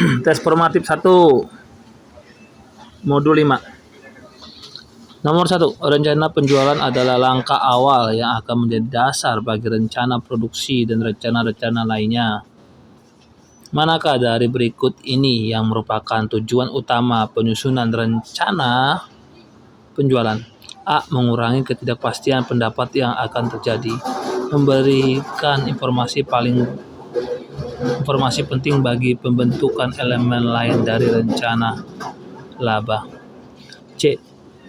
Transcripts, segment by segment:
Tes formatif 1, modul 5. Nomor 1, rencana penjualan adalah langkah awal yang akan menjadi dasar bagi rencana produksi dan rencana-rencana lainnya. Manakah dari berikut ini yang merupakan tujuan utama penyusunan rencana penjualan? A. Mengurangi ketidakpastian pendapat yang akan terjadi. Memberikan informasi penting bagi pembentukan elemen lain dari rencana laba. C.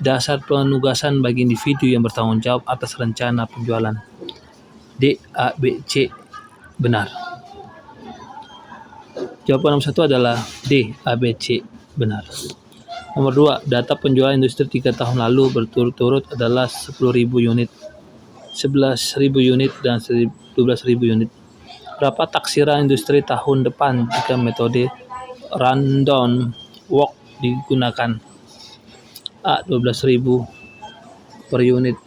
Dasar penugasan bagi individu yang bertanggung jawab atas rencana penjualan. D. A, B, C. Benar. Jawaban nomor 1 adalah D. A, B, C. Benar. Nomor 2. Data penjualan industri 3 tahun lalu berturut-turut adalah 10.000 unit, 11.000 unit, dan 12.000 unit. Berapa taksiran industri tahun depan jika metode rundown work digunakan? A. 12.000 per unit.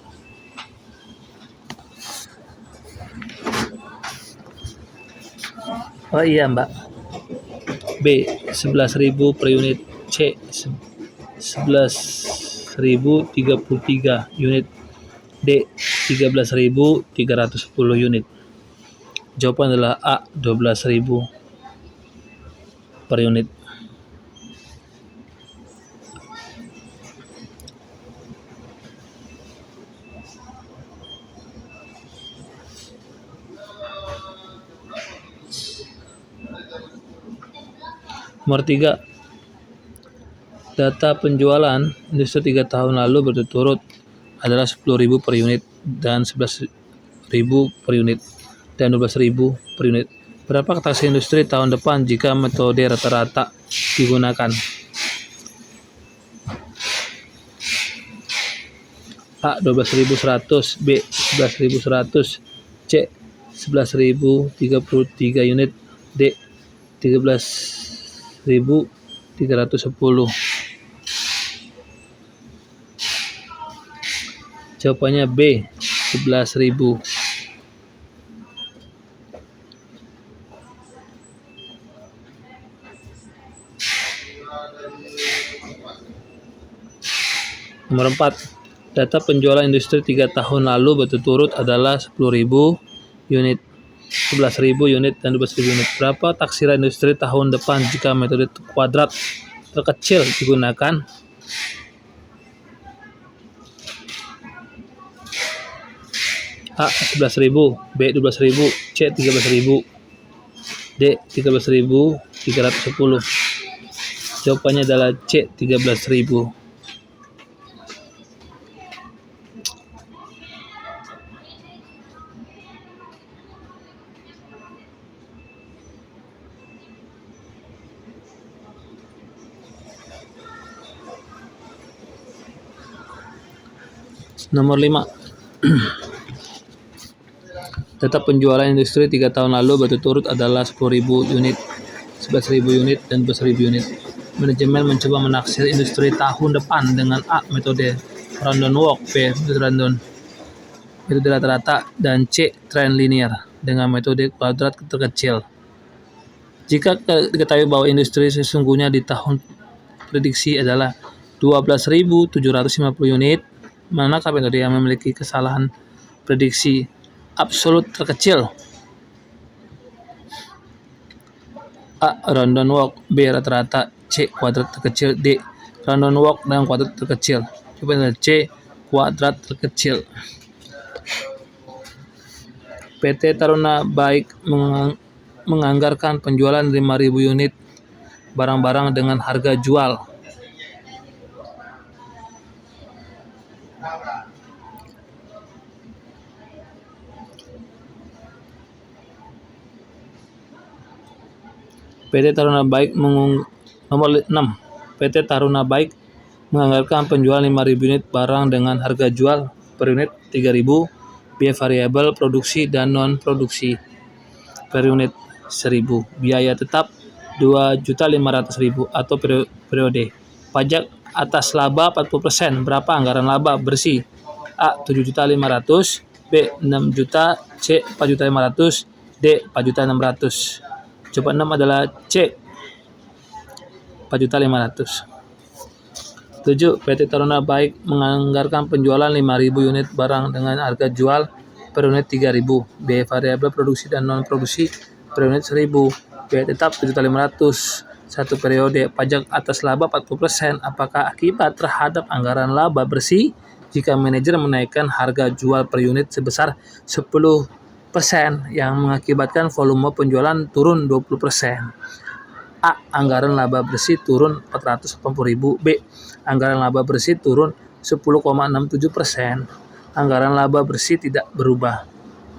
Oh iya Mbak. B. 11.000 per unit. C. 11.033 unit. D. 13.310 unit. Jawaban adalah A. 12.000 per unit. Nomor 3. Data penjualan industri 3 tahun lalu berturut-turut adalah 10.000 per unit dan 11.000 per unit dan 12.000 per unit. Berapa taksi industri tahun depan jika metode rata-rata digunakan? A. 12.100, B. 11.100, C. 11.033 unit, D. 13.310. Jawabannya B. 11.000. Nomor 4. Data penjualan industri 3 tahun lalu berturut-turut adalah 10.000 unit, 11.000 unit, dan 12.000 unit. Berapa taksiran industri tahun depan jika metode kuadrat terkecil digunakan? A. 11.000, B. 12.000, C. 13.000, D. 13.310. Jawabannya adalah C. 13.000. Nomor 5. Data penjualan industri 3 tahun lalu berturut-turut adalah 10.000 unit, 11.000 unit, dan 12.000 unit. Manajemen mencoba menaksir industri tahun depan dengan A. Metode rundown work, B. Metode rata-rata, dan C. Trend linear dengan metode kuadrat terkecil. Jika diketahui bahwa industri sesungguhnya di tahun prediksi adalah 12.750 unit, manakah metode yang memiliki kesalahan prediksi absolut terkecil? A. Rundown work, B. Rata-rata, C. Kuadrat terkecil, D. Rundown work dan kuadrat terkecil. Jawabannya C. Kuadrat terkecil. PT Taruna Baik menganggarkan penjualan 5.000 unit barang-barang dengan harga jual PT Taruna Baik nomor 6. PT Taruna Baik menganggarkan penjualan 5.000 unit barang dengan harga jual per unit 3.000, biaya variabel produksi dan non-produksi per unit 1.000, biaya tetap 2.500.000 atau periode. Pajak atas laba 40%. Berapa anggaran laba bersih? A. 7.500.000, B. 6 juta, C. 4.500.000, D. 4.600.000. Jawaban 6 adalah C. 4.500.000. 7. PT Taruna Baik menganggarkan penjualan 5.000 unit barang dengan harga jual per unit 3.000. Biaya variabel produksi dan non-produksi per unit 1.000. Biaya tetap 7.500.000. 1 periode. Pajak atas laba 40%. Apakah akibat terhadap anggaran laba bersih jika manajer menaikkan harga jual per unit sebesar 10% yang mengakibatkan volume penjualan turun 20%? A. Anggaran laba bersih turun 480.000. B. Anggaran laba bersih turun 10,67%. Anggaran laba bersih tidak berubah.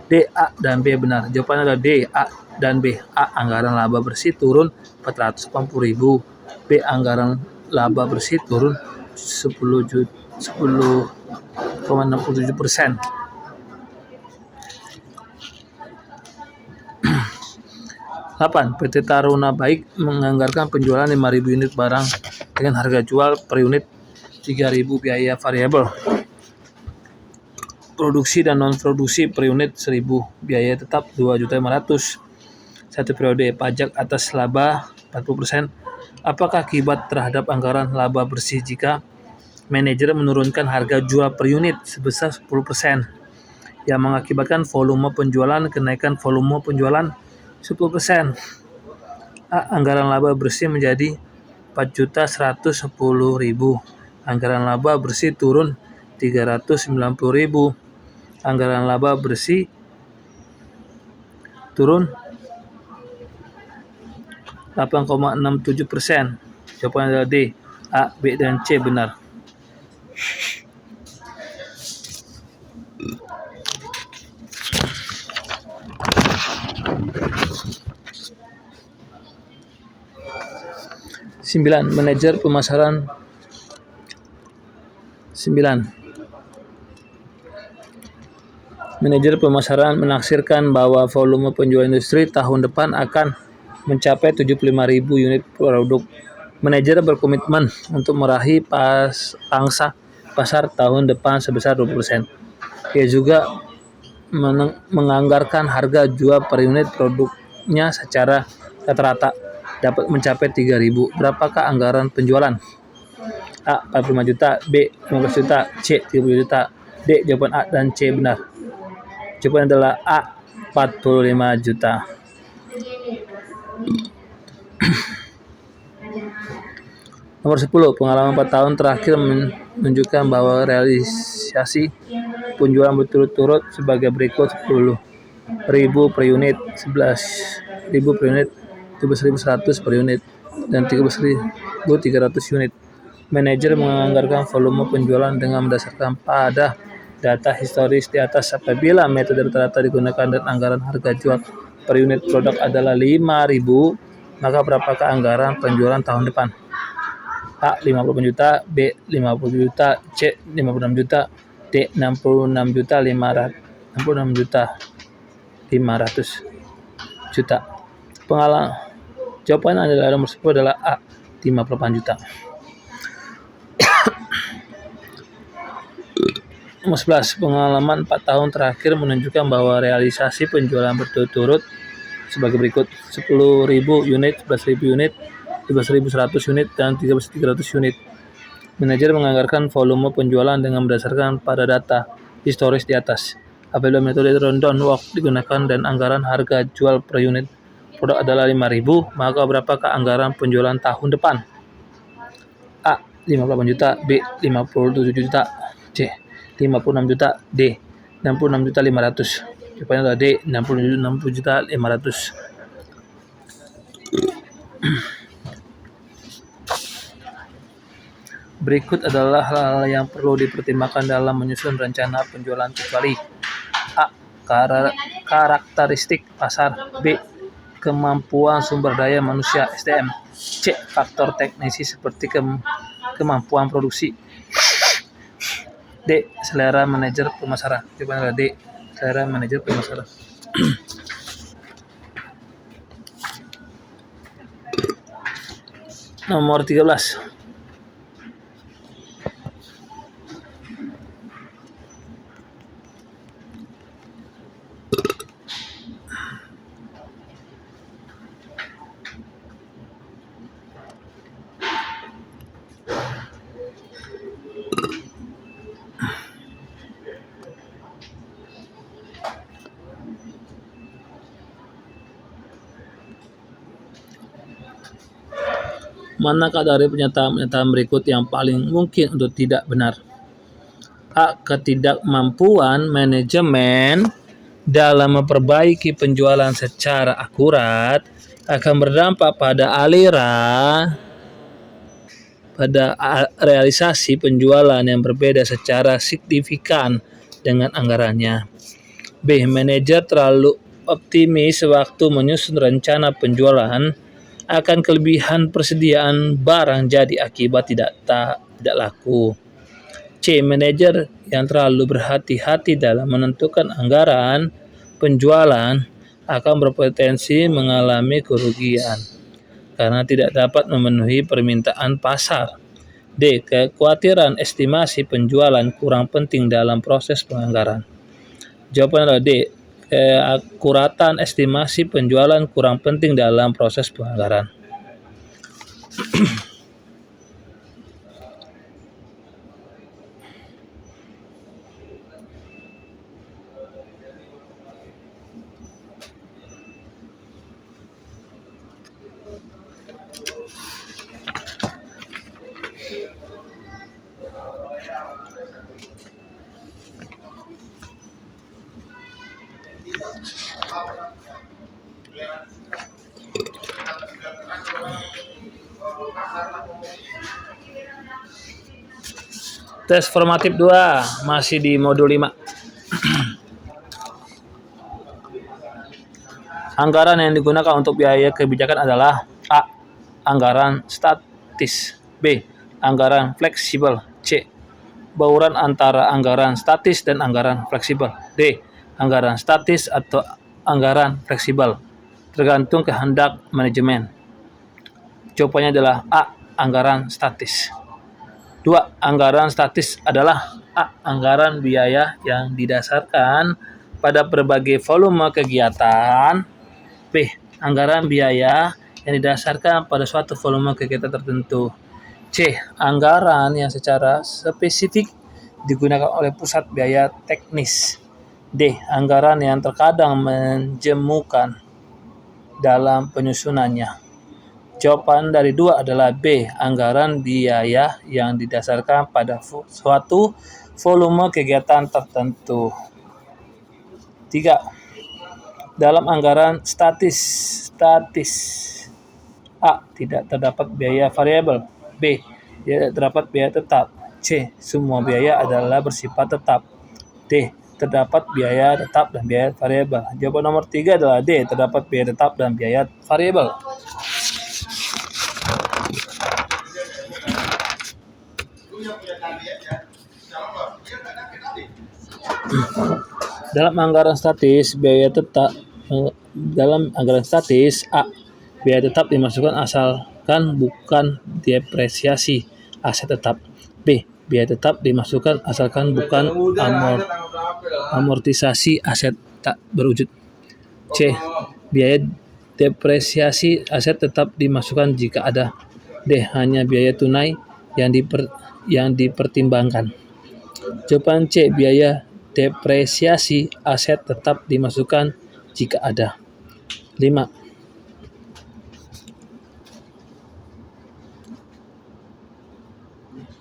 D, A, dan B benar. Jawabannya adalah D, A, dan B. A. Anggaran laba bersih turun 480.000. B. Anggaran laba bersih turun 10,67%. 8. PT Taruna Baik menganggarkan penjualan 5.000 unit barang dengan harga jual per unit 3.000. Biaya variabel produksi dan non-produksi per unit 1.000. Biaya tetap 2.500.000. 1 periode. Pajak atas laba 40%. Apakah akibat terhadap anggaran laba bersih jika manajer menurunkan harga jual per unit sebesar 10% yang mengakibatkan volume penjualan kenaikan volume penjualan 10%. A. Anggaran laba bersih menjadi 4.110.000. Anggaran laba bersih turun 390.000. Anggaran laba bersih turun 8,67%. Jawabannya adalah D. A, B, dan C benar. Sembilan. Manajer pemasaran. 9. Manajer pemasaran menaksirkan bahwa volume penjualan industri tahun depan akan mencapai 75.000 unit produk. Manajer berkomitmen untuk meraih pangsa pasar tahun depan sebesar 20%. Ia juga menganggarkan harga jual per unit produknya secara rata-rata dapat mencapai 3.000. Berapakah anggaran penjualan? A. 45 juta, B. 15 juta, C. 30 juta. D. Jawaban A dan C benar. Jawaban adalah A. 45 juta. Nomor 10. Pengalaman 4 tahun terakhir menunjukkan bahwa realisasi penjualan berturut-turut sebagai berikut: 10.000 per unit, 11.000 per unit, 12.100 per unit, dan 13.300 unit. Manajer menganggarkan volume penjualan dengan berdasarkan pada data historis di atas. Apabila metode rata-rata digunakan dan anggaran harga jual per unit produk adalah 5.000, maka berapakah anggaran penjualan tahun depan? A. 50 juta, B. 50 juta, C. 56 juta, D. 66 juta 500 juta. Jawaban adalah nomor 10 adalah A. 58 juta. Nomor 11. Pengalaman 4 tahun terakhir menunjukkan bahwa realisasi penjualan berturut-turut sebagai berikut: 10.000 unit, 11.000 unit, 12.100 unit, dan 13.300 unit. Manajer menganggarkan volume penjualan dengan berdasarkan pada data historis di atas. Apabila metode rundown work digunakan dan anggaran harga jual per unit produk adalah 5.000, maka berapakah anggaran penjualan tahun depan? A. 58 juta, B. 57 juta, C. 56 juta, D. 66 juta 500. Jawabannya adalah D. 60 juta 500. Berikut adalah hal-hal yang perlu dipertimbangkan dalam menyusun rencana penjualan kecuali: A. Karakteristik pasar, B. Kemampuan sumber daya manusia (SDM), C. Faktor teknisi seperti kemampuan produksi, D. Selera manajer pemasaran. Jawabannya adalah D. Selera manajer pemasaran. Nomor 13. Manakah dari pernyataan berikut yang paling mungkin untuk tidak benar? A. Ketidakmampuan manajemen dalam memperbaiki penjualan secara akurat akan berdampak pada realisasi penjualan yang berbeda secara signifikan dengan anggarannya. B. Manajer terlalu optimis waktu menyusun rencana penjualan akan kelebihan persediaan barang jadi akibat tidak laku. C. Manajer yang terlalu berhati-hati dalam menentukan anggaran penjualan akan berpotensi mengalami kerugian karena tidak dapat memenuhi permintaan pasar. D. Kekhawatiran estimasi penjualan kurang penting dalam proses penganggaran. Jawaban adalah D. Keakuratan estimasi penjualan kurang penting dalam proses penganggaran. Tes formatif 2 masih di modul 5. Anggaran yang digunakan untuk biaya kebijakan adalah A. Anggaran statis. B. Anggaran fleksibel. C. Bauran antara anggaran statis dan anggaran fleksibel. D. Anggaran statis atau anggaran fleksibel, tergantung kehendak manajemen. Jawabannya adalah A. Anggaran statis. 2. Anggaran statis adalah A. Anggaran biaya yang didasarkan pada berbagai volume kegiatan. B. Anggaran biaya yang didasarkan pada suatu volume kegiatan tertentu. C. Anggaran yang secara spesifik digunakan oleh pusat biaya teknis. D. Anggaran yang terkadang menjemukan dalam penyusunannya. Jawaban dari 2 adalah B. Anggaran biaya yang didasarkan pada suatu volume kegiatan tertentu. 3. Dalam anggaran statis A. Tidak terdapat biaya variabel. B. Tidak terdapat biaya tetap. C. Semua biaya adalah bersifat tetap. D. Terdapat biaya tetap dan biaya variabel. Jawaban nomor 3 adalah D. Terdapat biaya tetap dan biaya variabel. Dalam anggaran statis A. Biaya tetap dimasukkan asalkan bukan depresiasi aset tetap. B. Biaya tetap dimasukkan asalkan bukan amortisasi aset tak berwujud. C. Biaya depresiasi aset tetap dimasukkan jika ada. D. Hanya biaya tunai yang dipertimbangkan. Jawaban C. Biaya depresiasi aset tetap dimasukkan jika ada. 5.